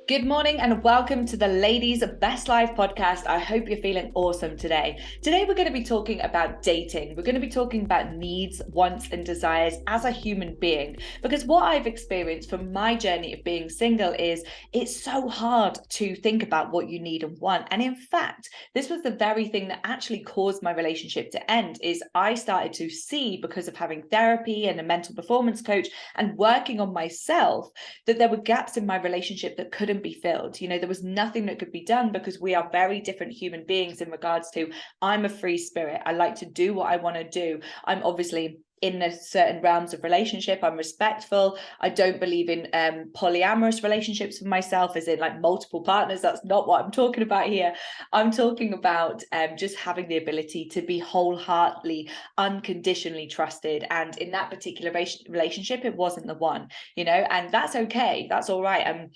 Good morning and welcome to the Ladies Best Life podcast. I hope you're feeling awesome today. Today we're going to be talking about dating. We're going to be talking about needs, wants and desires as a human being, because what I've experienced from my journey of being single is it's so hard to think about what you need and want. And in fact, this was the very thing that actually caused my relationship to end. Is I started to see, because of having therapy and a mental performance coach and working on myself, that there were gaps in my relationship that couldn't be filled. There was nothing that could be done, because we are very different human beings in regards to, I'm a free spirit. I like to do what I want to do. I'm obviously in a certain realms of relationship. I'm respectful. I don't believe in polyamorous relationships for myself, as in like multiple partners. That's not what I'm talking about here. I'm talking about just having the ability to be wholeheartedly, unconditionally trusted. And in that particular relationship, it wasn't the one, and that's okay. That's all right.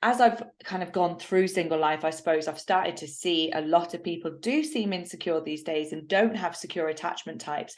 As I've kind of gone through single life, I suppose I've started to see a lot of people do seem insecure these days and don't have secure attachment types.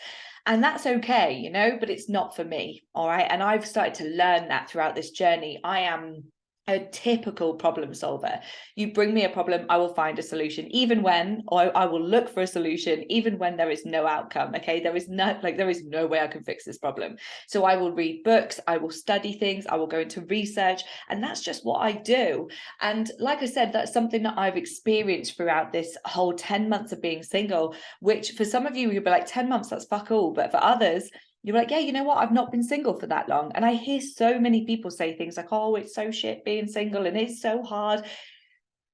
And that's okay, but it's not for me. All right. And I've started to learn that throughout this journey. I am a typical problem solver. You bring me a problem, I will find a solution, even when, or I will look for a solution, even when there is no outcome. Okay. There is no way I can fix this problem. So I will read books, I will study things, I will go into research, and that's just what I do. And like I said, that's something that I've experienced throughout this whole 10 months of being single, which for some of you, you'll be like, 10 months, that's fuck all. But for others, you're like, yeah, you know what? I've not been single for that long. And I hear so many people say things like, oh, it's so shit being single and it's so hard.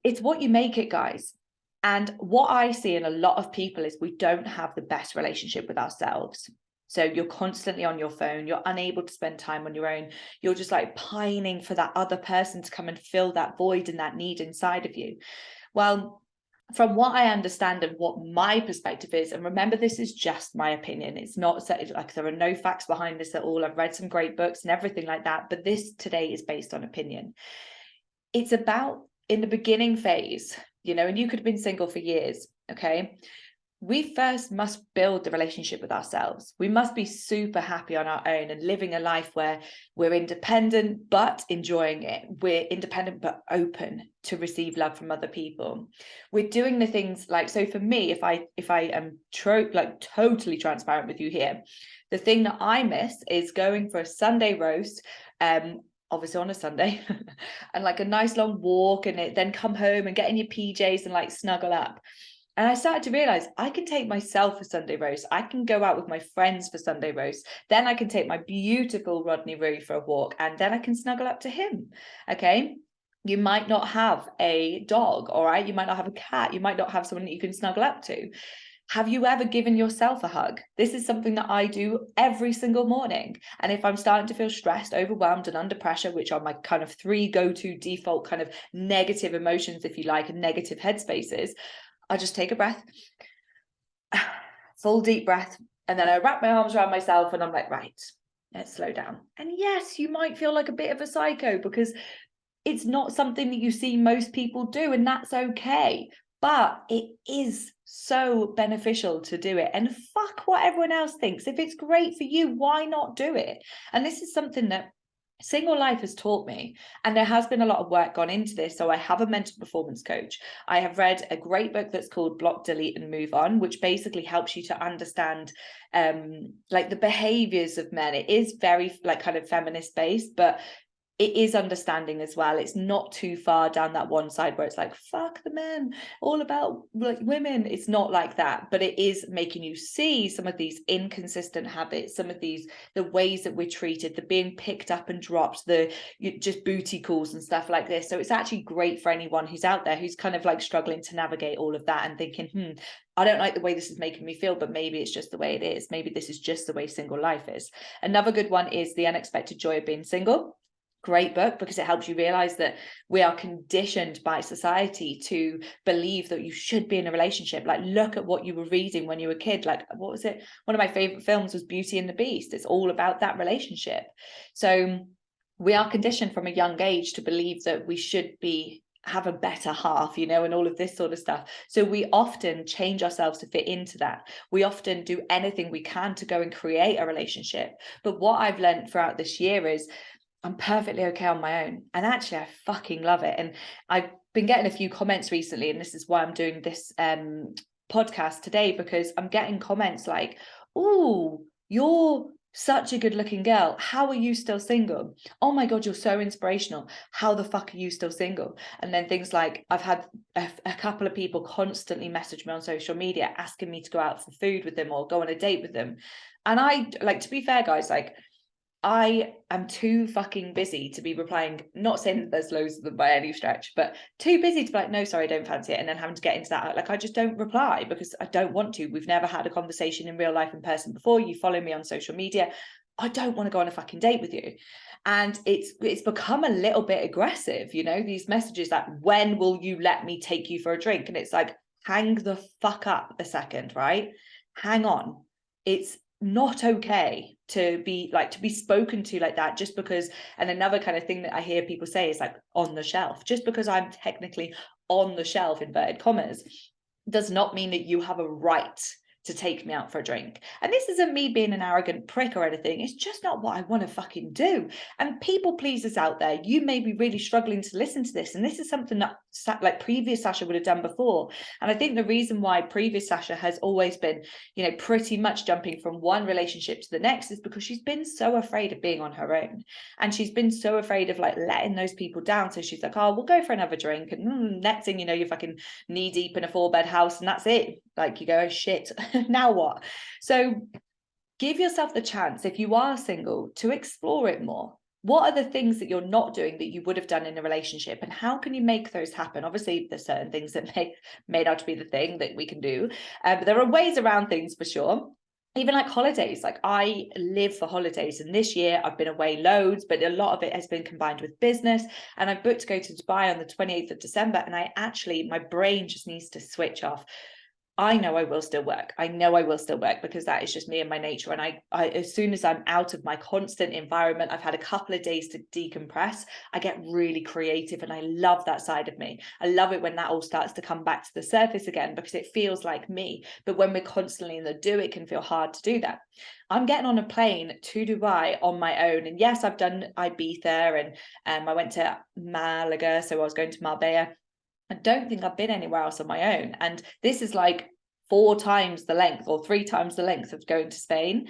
It's what you make it, guys. And what I see in a lot of people is we don't have the best relationship with ourselves. So you're constantly on your phone. You're unable to spend time on your own. You're just like pining for that other person to come and fill that void and that need inside of you. Well, from what I understand and what my perspective is, and remember, this is just my opinion. It's not like there are no facts behind this at all. I've read some great books and everything like that, but this today is based on opinion. It's about in the beginning phase, and you could have been single for years. Okay. We first must build the relationship with ourselves. We must be super happy on our own and living a life where we're independent, but enjoying it. We're independent, but open to receive love from other people. We're doing the things like, so for me, if I am totally transparent with you here, the thing that I miss is going for a Sunday roast, obviously on a Sunday, and like a nice long walk, and then come home and get in your PJs and like snuggle up. And I started to realize I can take myself for Sunday roast. I can go out with my friends for Sunday roast. Then I can take my beautiful Rodney Roo for a walk, and then I can snuggle up to him. Okay. You might not have a dog, all right? You might not have a cat. You might not have someone that you can snuggle up to. Have you ever given yourself a hug? This is something that I do every single morning. And if I'm starting to feel stressed, overwhelmed, and under pressure, which are my kind of 3 go-to default kind of negative emotions, if you like, and negative headspaces, I just take a breath, full deep breath, and then I wrap my arms around myself and I'm like, right, let's slow down. And yes, you might feel like a bit of a psycho because it's not something that you see most people do, and that's okay. But it is so beneficial to do it. And fuck what everyone else thinks. If it's great for you, why not do it? And this is something that single life has taught me, and there has been a lot of work gone into this. So I have a mental performance coach. I have read a great book that's called Block, Delete and Move On, which basically helps you to understand like the behaviors of men. It is very like kind of feminist based, but it is understanding as well. It's not too far down that one side where it's like, fuck the men, all about like women. It's not like that, but it is making you see some of these inconsistent habits, some of the ways that we're treated, the being picked up and dropped, the just booty calls and stuff like this. So it's actually great for anyone who's out there who's kind of like struggling to navigate all of that and thinking, I don't like the way this is making me feel, but maybe it's just the way it is. Maybe this is just the way single life is. Another good one is The Unexpected Joy of Being Single. Great book, because it helps you realize that we are conditioned by society to believe that you should be in a relationship. Like, look at what you were reading when you were a kid. Like, what was it? One of my favorite films was Beauty and the Beast. It's all about that relationship. So we are conditioned from a young age to believe that we should have a better half, and all of this sort of stuff. So we often change ourselves to fit into that. We often do anything we can to go and create a relationship. But what I've learned throughout this year is I'm perfectly okay on my own. And actually, I fucking love it. And I've been getting a few comments recently, and this is why I'm doing this podcast today, because I'm getting comments like, "Oh, you're such a good looking girl. How are you still single? Oh my God, you're so inspirational. How the fuck are you still single?" And then things like, I've had a couple of people constantly message me on social media asking me to go out for food with them or go on a date with them. And I, like, to be fair, guys, like, I am too fucking busy to be replying, not saying that there's loads of them by any stretch, but too busy to be like, no, sorry, I don't fancy it. And then having to get into that. Like, I just don't reply because I don't want to. We've never had a conversation in real life in person before. You follow me on social media. I don't want to go on a fucking date with you. And it's become a little bit aggressive, you know, these messages like, when will you let me take you for a drink? And it's like, hang the fuck up a second, right? Hang on. It's not okay to be spoken to like that, just because. And another kind of thing that I hear people say is like, on the shelf. Just because I'm technically on the shelf, inverted commas, does not mean that you have a right to take me out for a drink. And this isn't me being an arrogant prick or anything. It's just not what I want to fucking do. And people pleasers out there, you may be really struggling to listen to this. And this is something that like previous Sasha would have done before. And I think the reason why previous Sasha has always been, you know, pretty much jumping from one relationship to the next is because she's been so afraid of being on her own. And she's been so afraid of like letting those people down. So she's like, oh, we'll go for another drink. And next thing you know, you're fucking knee deep in a 4-bed house and that's it. Like, you go, oh shit, now what? So give yourself the chance, if you are single, to explore it more. What are the things that you're not doing that you would have done in a relationship, and how can you make those happen? Obviously, there's certain things that may not be the thing that we can do, but there are ways around things for sure. Even like holidays, like I live for holidays, and this year I've been away loads, but a lot of it has been combined with business. And I booked to go to Dubai on the 28th of December, and my brain just needs to switch off. I know I will still work. I know I will still work because that is just me and my nature. And I as soon as I'm out of my constant environment, I've had a couple of days to decompress, I get really creative, and I love that side of me. I love it when that all starts to come back to the surface again, because it feels like me. But when we're constantly in the do, it can feel hard to do that. I'm getting on a plane to Dubai on my own. And yes, I've done Ibiza, and I went to Malaga. So I was going to Marbella. I don't think I've been anywhere else on my own. And this is like 4 times the length or 3 times the length of going to Spain.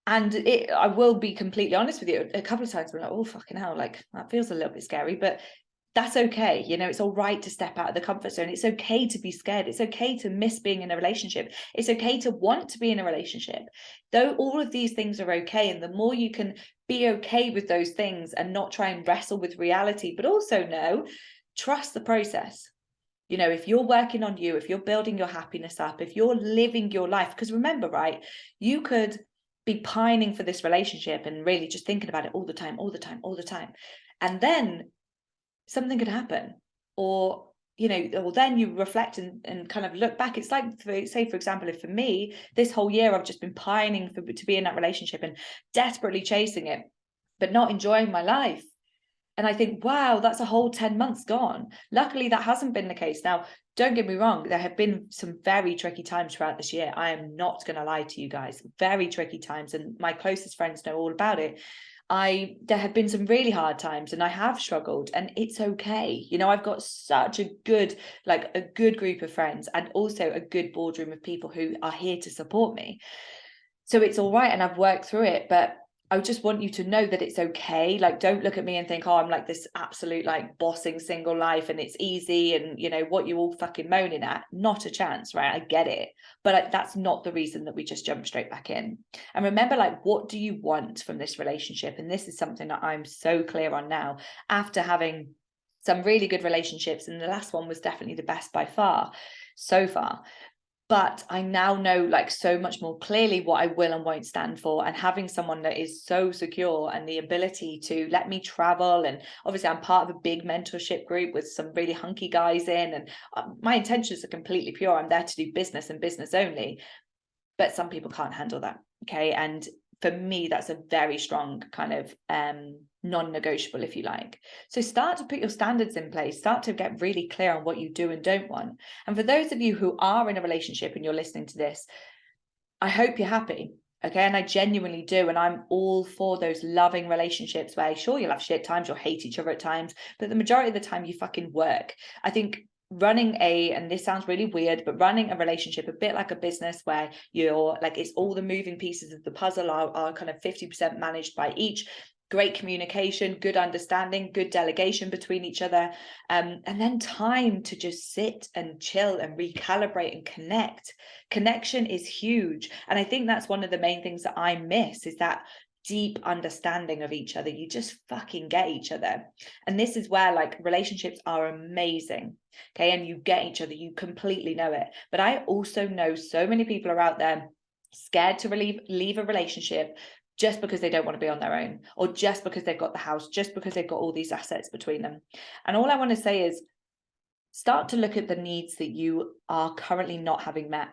And I will be completely honest with you, a couple of times we're like, oh, fucking hell, like that feels a little bit scary, but that's okay. You know, it's all right to step out of the comfort zone. It's okay to be scared. It's okay to miss being in a relationship. It's okay to want to be in a relationship. Though all of these things are okay. And the more you can be okay with those things and not try and wrestle with reality, but also know, trust the process. You know, if you're working on you, if you're building your happiness up, if you're living your life, because remember, right, you could be pining for this relationship and really just thinking about it all the time, all the time, all the time. And then something could happen. Or, you know, or then you reflect and kind of look back. It's like, say, for example, if for me, this whole year I've just been pining to be in that relationship and desperately chasing it, but not enjoying my life. And I think, wow, that's a whole 10 months gone. Luckily, that hasn't been the case. Now, don't get me wrong, there have been some very tricky times throughout this year. I am not going to lie to you guys, very tricky times. And my closest friends know all about it. There have been some really hard times, and I have struggled, and it's okay. You know, I've got such a good group of friends, and also a good boardroom of people who are here to support me. So it's all right. And I've worked through it, but I just want you to know that it's okay. Like, don't look at me and think, oh, I'm like this absolute like bossing single life and it's easy and, you know, what you all fucking moaning at. Not a chance, right? I get it. But that's not the reason that we just jump straight back in. And remember, like, what do you want from this relationship? And this is something that I'm so clear on now after having some really good relationships. And the last one was definitely the best by far so far. But I now know like so much more clearly what I will and won't stand for, and having someone that is so secure and the ability to let me travel. And obviously I'm part of a big mentorship group with some really hunky guys in, and my intentions are completely pure. I'm there to do business and business only, but some people can't handle that. Okay. And for me, that's a very strong kind of non-negotiable, if you like. So start to put your standards in place, start to get really clear on what you do and don't want. And for those of you who are in a relationship and you're listening to this, I hope you're happy. Okay. And I genuinely do. And I'm all for those loving relationships where, sure, you'll have shit times, you'll hate each other at times, but the majority of the time you fucking work. I think running and this sounds really weird, but running a relationship a bit like a business where you're like, it's all the moving pieces of the puzzle are kind of 50% managed by each. Great communication, good understanding, good delegation between each other, and then time to just sit and chill and recalibrate and connect. Connection is huge, and I think that's one of the main things that I miss, is that deep understanding of each other. You just fucking get each other, and this is where like relationships are amazing. Okay, and you get each other, you completely know it. But I also know so many people are out there scared to leave a relationship just because they don't want to be on their own, or just because they've got the house, just because they've got all these assets between them. And all I want to say is, start to look at the needs that you are currently not having met.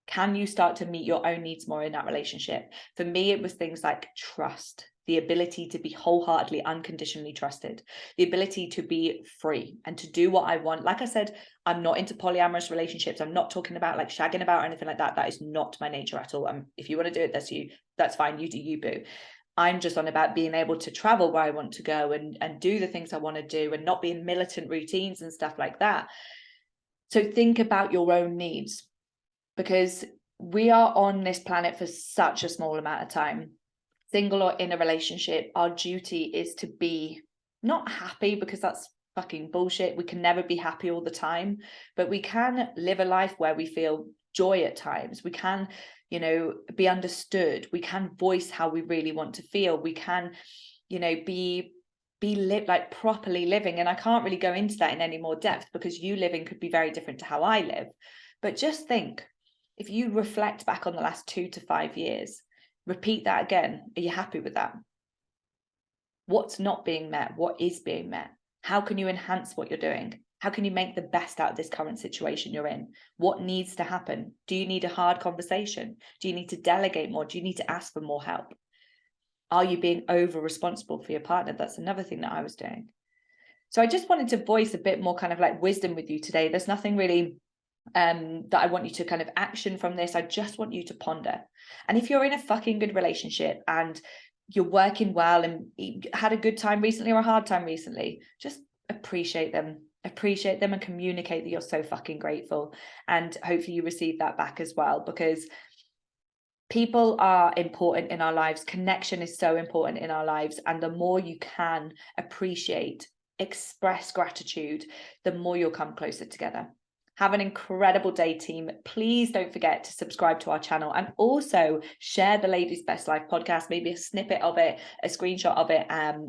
Can you start to meet your own needs more in that relationship? For me, it was things like trust, the ability to be wholeheartedly, unconditionally trusted, the ability to be free and to do what I want. Like I said, I'm not into polyamorous relationships. I'm not talking about like shagging about or anything like that. That is not my nature at all. If you want to do it, that's you. That's fine. You do you, boo. I'm just on about being able to travel where I want to go and do the things I want to do, and not be in militant routines and stuff like that. So think about your own needs, because we are on this planet for such a small amount of time. Single or in a relationship, our duty is to be not happy, because that's fucking bullshit. We can never be happy all the time, but we can live a life where we feel joy at times. We can, be understood. We can voice how we really want to feel. We can, be like properly living. And I can't really go into that in any more depth, because you living could be very different to how I live. But just think, if you reflect back on the last 2 to 5 years, repeat that again. Are you happy with that? What's not being met? What is being met? How can you enhance what you're doing? How can you make the best out of this current situation you're in? What needs to happen? Do you need a hard conversation? Do you need to delegate more? Do you need to ask for more help? Are you being over responsible for your partner? That's another thing that I was doing. So I just wanted to voice a bit more kind of like wisdom with you today. There's nothing really that I want you to kind of action from this. I just want you to ponder. And if you're in a fucking good relationship and you're working well and had a good time recently or a hard time recently, just appreciate them and communicate that you're so fucking grateful, and hopefully you receive that back as well, because people are important in our lives. Connection is so important in our lives, and the more you can appreciate, express gratitude, the more you'll come closer together. Have an incredible day, team. Please don't forget to subscribe to our channel, and also share the Ladies Best Life podcast, maybe a snippet of it, a screenshot of it,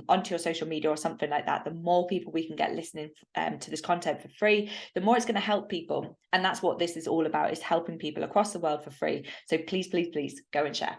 onto your social media or something like that. The more people we can get listening to this content for free, the more it's going to help people. And that's what this is all about, is helping people across the world for free. So please, please, please go and share.